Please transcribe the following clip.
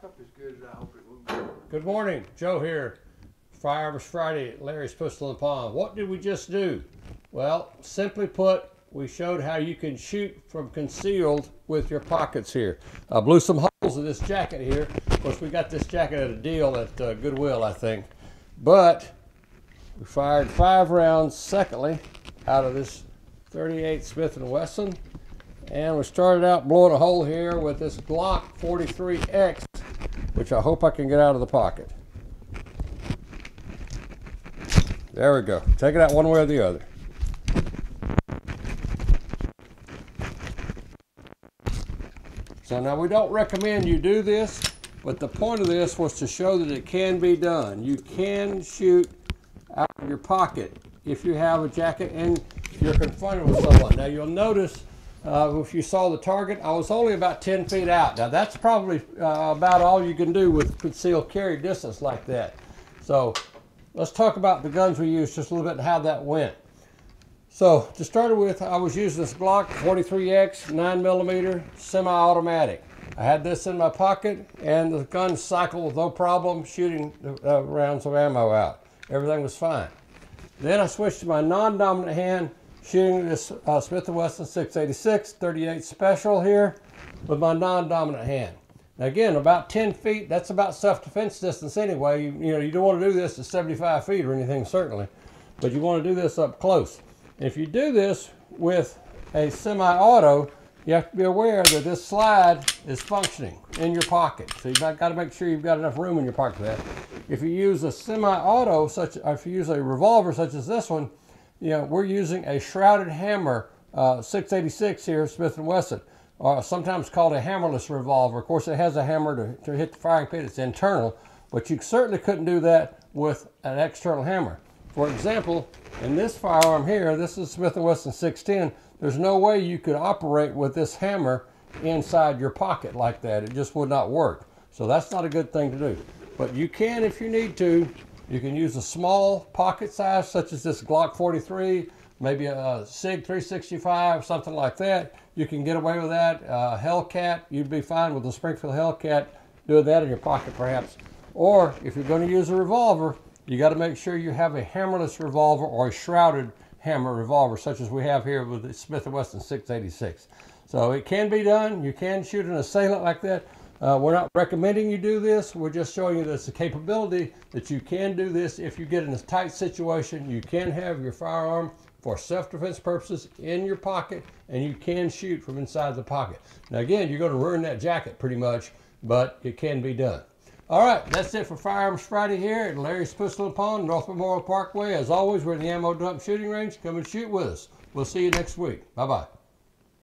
up as good as I hope it will. Good morning, Joe here. Firearms Friday at Larry's Pistol and Pawn. What did we just do? Well, simply put, we showed how you can shoot from concealed with your pockets here. I blew some holes in this jacket here. Of course, we got this jacket at a deal at Goodwill, I think. But we fired 5 rounds, secondly, out of this 38 Smith & Wesson. And we started out blowing a hole here with this Glock 43X, which I hope I can get out of the pocket. There we go. Take it out one way or the other. So now we don't recommend you do this, but the point of this was to show that it can be done. You can shoot out of your pocket if you have a jacket and you're confronted with someone. Now you'll notice if you saw the target, I was only about 10 feet out. Now that's probably about all you can do with concealed carry distance like that. So let's talk about the guns we used just a little bit and how that went. So to start with, I was using this Glock 43X 9mm semi-automatic. I had this in my pocket and the gun cycled with no problem, shooting rounds of ammo out. Everything was fine. Then I switched to my non-dominant hand, shooting this Smith & Wesson 686 38 Special here with my non-dominant hand. Now again, about 10 feet, that's about self-defense distance anyway. You don't want to do this at 75 feet or anything certainly, but you want to do this up close. And if you do this with a semi-auto, you have to be aware that this slide is functioning in your pocket. So you've got to make sure you've got enough room in your pocket for that. If you use a semi-auto, if you use a revolver such as this one, we're using a shrouded hammer 686 here, Smith & Wesson, or sometimes called a hammerless revolver. Of course, it has a hammer to hit the firing pin. It's internal, but you certainly couldn't do that with an external hammer. For example, in this firearm here, this is Smith & Wesson 610. There's no way you could operate with this hammer inside your pocket like that. It just would not work. So that's not a good thing to do. But you can, if you need to, you can use a small pocket size such as this Glock 43, maybe a SIG 365, something like that. You can get away with that. Hellcat, you'd be fine with the Springfield Hellcat, doing that in your pocket perhaps. Or if you're going to use a revolver, you got to make sure you have a hammerless revolver or a shrouded hammer revolver such as we have here with the Smith & Wesson 686. So it can be done. You can shoot an assailant like that. We're not recommending you do this. We're just showing you this capability that you can do this if you get in a tight situation. You can have your firearm for self-defense purposes in your pocket, and you can shoot from inside the pocket. Now again, you're going to ruin that jacket pretty much, but it can be done. All right, that's it for Firearms Friday here at Larry's Pistol and Pawn, North Memorial Parkway. As always, we're in the ammo dump shooting range. Come and shoot with us. We'll see you next week. Bye-bye.